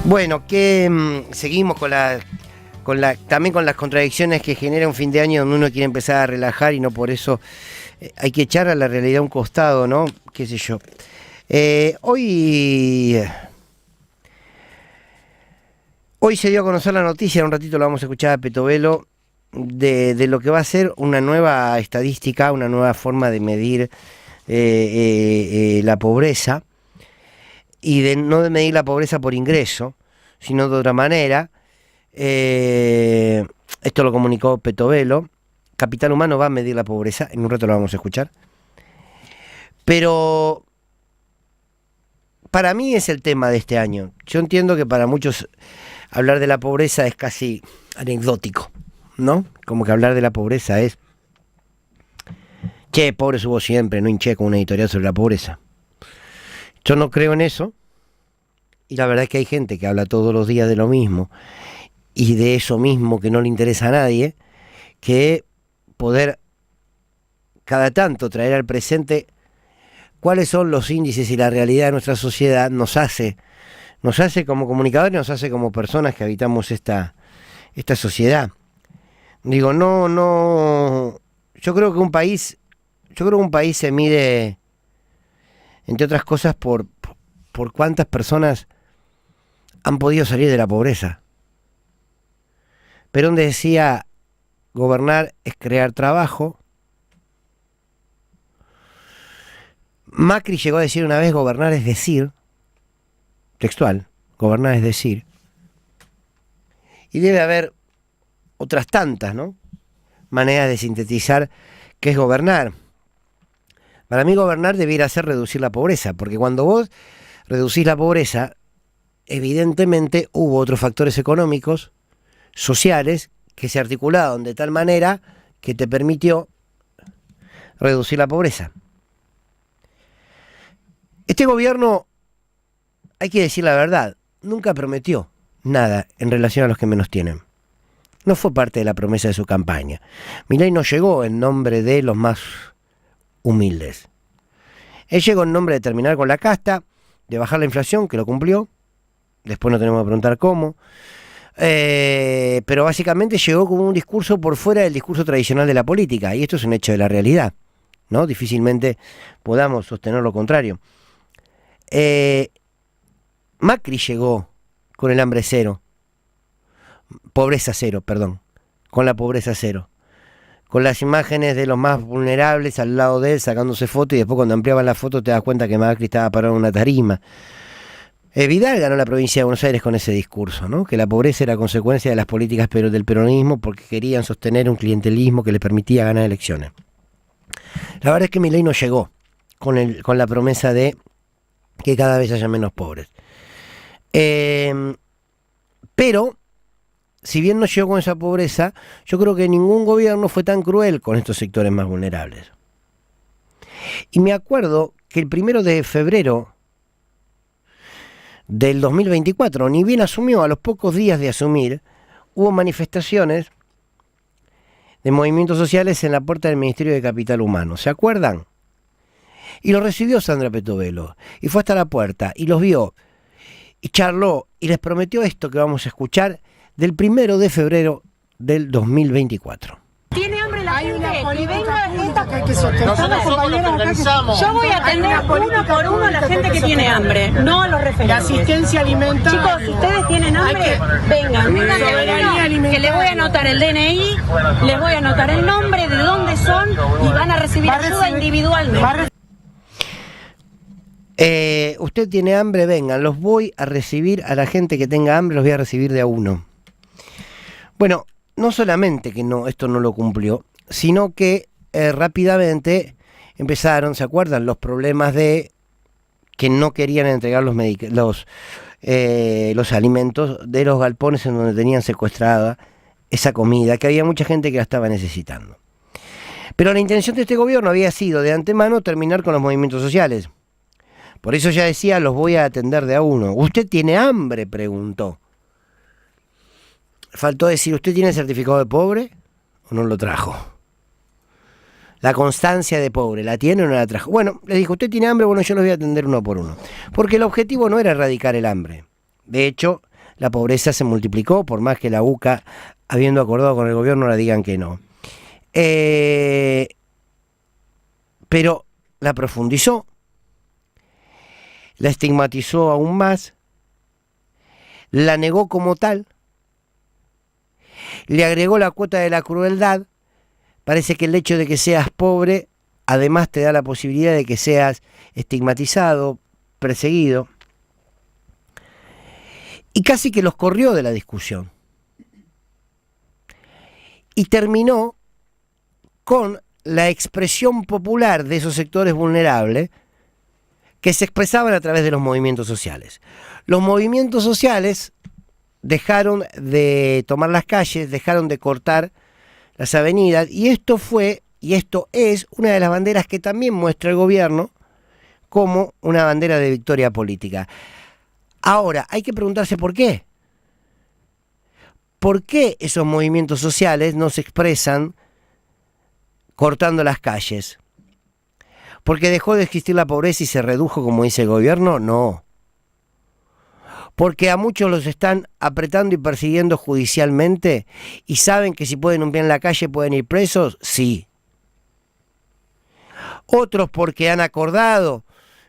Bueno, que seguimos también con las contradicciones que genera un fin de año donde uno quiere empezar a relajar y no por eso hay que echar a la realidad a un costado, ¿no? Qué sé yo. Hoy se dio a conocer la noticia, en un ratito lo vamos a escuchar a Petovelo, de lo que va a ser una nueva estadística, una nueva forma de medir la pobreza, y no de medir la pobreza por ingreso, sino de otra manera. Esto lo comunicó Petovelo. Capital Humano va a medir la pobreza, en un rato lo vamos a escuchar. Pero para mí es el tema de este año. Yo entiendo que para muchos hablar de la pobreza es casi anecdótico, ¿no? Como que hablar de la pobreza es: che, pobres hubo siempre, no hinché con una editorial sobre la pobreza. Yo no creo en eso, y la verdad es que hay gente que habla todos los días de lo mismo, y de eso mismo que no le interesa a nadie, que poder cada tanto traer al presente cuáles son los índices y la realidad de nuestra sociedad nos hace como comunicadores, nos hace como personas que habitamos esta sociedad. Digo, no, yo creo que un país se mide, entre otras cosas, por cuántas personas han podido salir de la pobreza. Perón decía: gobernar es crear trabajo. Macri llegó a decir una vez: gobernar es decir, textual, gobernar es decir. Y debe haber otras tantas, ¿no?, maneras de sintetizar qué es gobernar. Para mí gobernar debiera ser reducir la pobreza, porque cuando vos reducís la pobreza, evidentemente hubo otros factores económicos, sociales, que se articularon de tal manera que te permitió reducir la pobreza. Este gobierno, hay que decir la verdad, nunca prometió nada en relación a los que menos tienen. No fue parte de la promesa de su campaña. Milei no llegó en nombre de los más humildes. Él llegó en nombre de terminar con la casta, de bajar la inflación, que lo cumplió. Después no tenemos que preguntar cómo. Pero básicamente llegó como un discurso por fuera del discurso tradicional de la política. Y esto es un hecho de la realidad, ¿no? Difícilmente podamos sostener lo contrario. Macri llegó con el hambre cero. Pobreza cero, perdón. Con la pobreza cero. Con las imágenes de los más vulnerables al lado de él, sacándose fotos, y después cuando ampliaban la foto te das cuenta que Macri estaba parado en una tarima. Vidal ganó la provincia de Buenos Aires con ese discurso, ¿no? Que la pobreza era consecuencia de las políticas del peronismo, porque querían sostener un clientelismo que les permitía ganar elecciones. La verdad es que Milei no llegó con la promesa de que cada vez haya menos pobres. Pero si bien no llegó con esa pobreza, yo creo que ningún gobierno fue tan cruel con estos sectores más vulnerables. Y me acuerdo que el 1 de febrero del 2024, ni bien asumió, a los pocos días de asumir, hubo manifestaciones de movimientos sociales en la puerta del Ministerio de Capital Humano. ¿Se acuerdan? Y lo recibió Sandra Petovelo, y fue hasta la puerta, y los vio, y charló, y les prometió esto que vamos a escuchar del 1 de febrero del 2024. ¿Tiene hambre la gente? Y venga esta... Nosotros nos organizamos. Yo voy a atender uno por uno a la gente que tiene hambre, no a los referentes. La asistencia alimentaria. Chicos, si ustedes tienen hambre, vengan que les voy a anotar el DNI, les voy a anotar el nombre, de dónde son, y van a recibir ayuda individualmente. Usted tiene hambre, vengan, los voy a recibir a la gente que tenga hambre, los voy a recibir de a uno. Bueno, no solamente que esto no lo cumplió, sino que rápidamente empezaron, ¿se acuerdan?, los problemas de que no querían entregar los alimentos de los galpones en donde tenían secuestrada esa comida, que había mucha gente que la estaba necesitando. Pero la intención de este gobierno había sido de antemano terminar con los movimientos sociales. Por eso ya decía: los voy a atender de a uno. ¿Usted tiene hambre?, preguntó. Faltó decir: ¿usted tiene certificado de pobre o no lo trajo? La constancia de pobre, ¿la tiene o no la trajo? Bueno, le dijo: ¿usted tiene hambre? Bueno, yo los voy a atender uno por uno. Porque el objetivo no era erradicar el hambre. De hecho, la pobreza se multiplicó, por más que la UCA, habiendo acordado con el gobierno, la digan que no. Pero la profundizó, la estigmatizó aún más, la negó como tal, le agregó la cuota de la crueldad. Parece que el hecho de que seas pobre, además te da la posibilidad de que seas estigmatizado, perseguido, y casi que los corrió de la discusión. Y terminó con la expresión popular de esos sectores vulnerables que se expresaban a través de los movimientos sociales. Los movimientos sociales dejaron de tomar las calles, dejaron de cortar las avenidas, y esto fue, y esto es, una de las banderas que también muestra el gobierno como una bandera de victoria política. Ahora, hay que preguntarse por qué. ¿Por qué esos movimientos sociales no se expresan cortando las calles? ¿Porque dejó de existir la pobreza y se redujo, como dice el gobierno? No. ¿Porque a muchos los están apretando y persiguiendo judicialmente y saben que si pueden un pie en la calle pueden ir presos? Sí. Otros porque han acordado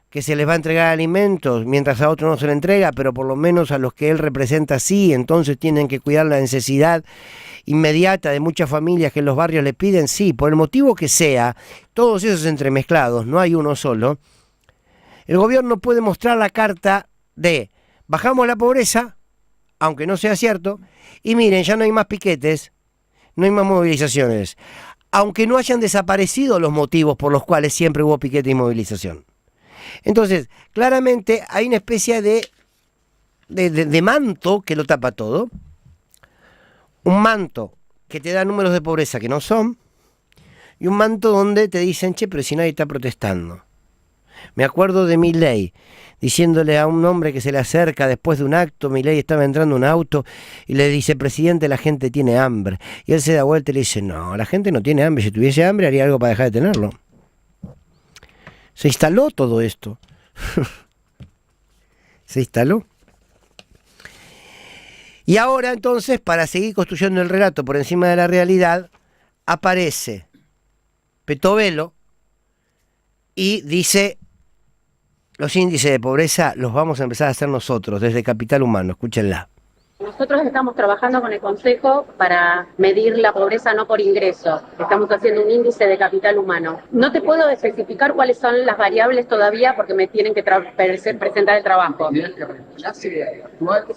que se les va a entregar alimentos, mientras a otros no se le entrega, pero por lo menos a los que él representa sí, entonces tienen que cuidar la necesidad inmediata de muchas familias que en los barrios le piden, sí, por el motivo que sea, todos esos entremezclados, no hay uno solo. El gobierno puede mostrar la carta de bajamos la pobreza, aunque no sea cierto, y miren, ya no hay más piquetes, no hay más movilizaciones, aunque no hayan desaparecido los motivos por los cuales siempre hubo piquete y movilización. Entonces, claramente hay una especie de manto que lo tapa todo, un manto que te da números de pobreza que no son, y un manto donde te dicen, che, pero si nadie está protestando. Me acuerdo de Milei, diciéndole a un hombre que se le acerca después de un acto, Milei estaba entrando en un auto y le dice, presidente, la gente tiene hambre. Y él se da vuelta y le dice, no, la gente no tiene hambre, si tuviese hambre haría algo para dejar de tenerlo. Se instaló todo esto. Se instaló. Y ahora entonces, para seguir construyendo el relato por encima de la realidad, aparece Petovelo y dice, los índices de pobreza los vamos a empezar a hacer nosotros, desde Capital Humano, escúchenla. Nosotros estamos trabajando con el Consejo para medir la pobreza no por ingreso. Estamos haciendo un índice de capital humano. No te puedo especificar cuáles son las variables todavía porque me tienen que presentar el trabajo. ¿Actual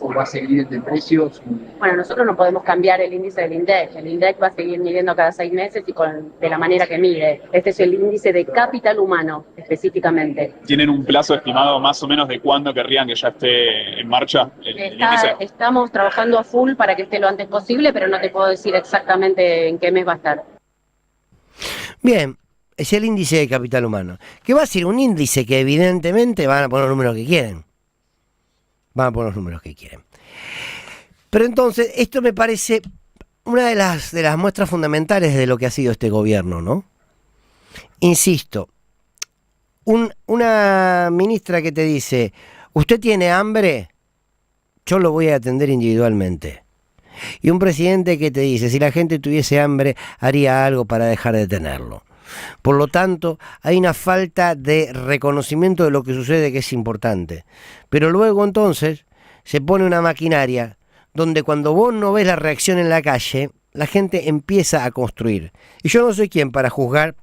o va a seguir el de precios? Bueno, nosotros no podemos cambiar el índice del INDEC. El INDEC va a seguir midiendo cada 6 meses y de la manera que mide. Este es el índice de capital humano, específicamente. ¿Tienen un plazo estimado más o menos de cuándo querrían que ya esté en marcha el índice? Estamos trabajando a full para que esté lo antes posible, pero no te puedo decir exactamente en qué mes va a estar. Bien, es el índice de capital humano, que va a ser un índice que evidentemente van a poner los números que quieren. Van a poner los números que quieren. Pero entonces, esto me parece una de las muestras fundamentales de lo que ha sido este gobierno, ¿no? Insisto, una ministra que te dice, ¿usted tiene hambre? Yo lo voy a atender individualmente. Y un presidente que te dice, si la gente tuviese hambre, haría algo para dejar de tenerlo. Por lo tanto, hay una falta de reconocimiento de lo que sucede que es importante. Pero luego entonces se pone una maquinaria donde cuando vos no ves la reacción en la calle, la gente empieza a construir. Y yo no soy quien para juzgar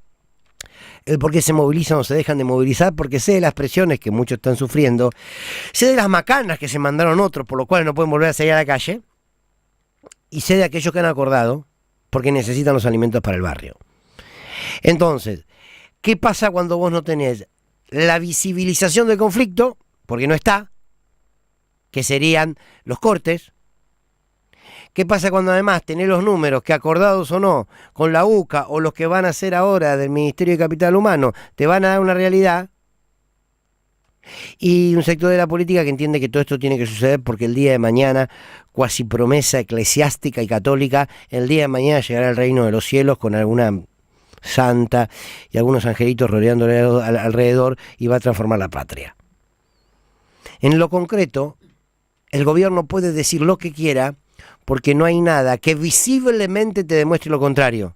el por qué se movilizan o se dejan de movilizar, porque sé de las presiones que muchos están sufriendo, sé de las macanas que se mandaron otros, por lo cual no pueden volver a salir a la calle, y sé de aquellos que han acordado, porque necesitan los alimentos para el barrio. Entonces, ¿qué pasa cuando vos no tenés la visibilización del conflicto? Porque no está, que serían los cortes. ¿Qué pasa cuando además tenés los números que acordados o no con la UCA o los que van a hacer ahora del Ministerio de Capital Humano te van a dar una realidad? Y un sector de la política que entiende que todo esto tiene que suceder porque el día de mañana, cuasi promesa eclesiástica y católica, el día de mañana llegará el reino de los cielos con alguna santa y algunos angelitos rodeándole alrededor y va a transformar la patria. En lo concreto, el gobierno puede decir lo que quiera porque no hay nada que visiblemente te demuestre lo contrario.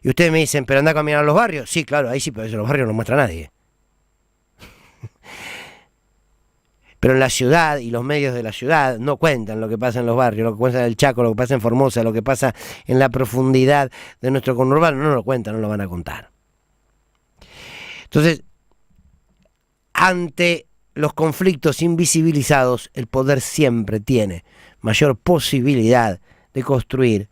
Y ustedes me dicen, pero anda a caminar a los barrios. Sí, claro, ahí sí, pero eso los barrios no muestra nadie. Pero en la ciudad y los medios de la ciudad no cuentan lo que pasa en los barrios, lo que pasa en el Chaco, lo que pasa en Formosa, lo que pasa en la profundidad de nuestro conurbano, no lo cuentan, no lo van a contar. Entonces, ante los conflictos invisibilizados, el poder siempre tiene mayor posibilidad de construir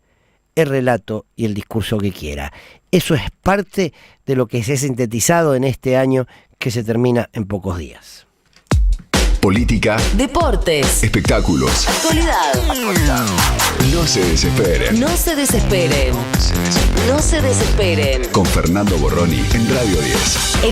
el relato y el discurso que quiera. Eso es parte de lo que se ha sintetizado en este año que se termina en pocos días. Política, deportes, espectáculos, actualidad. No se desesperen. No se desesperen. No se desesperen. Con Fernando Borroni en Radio 10.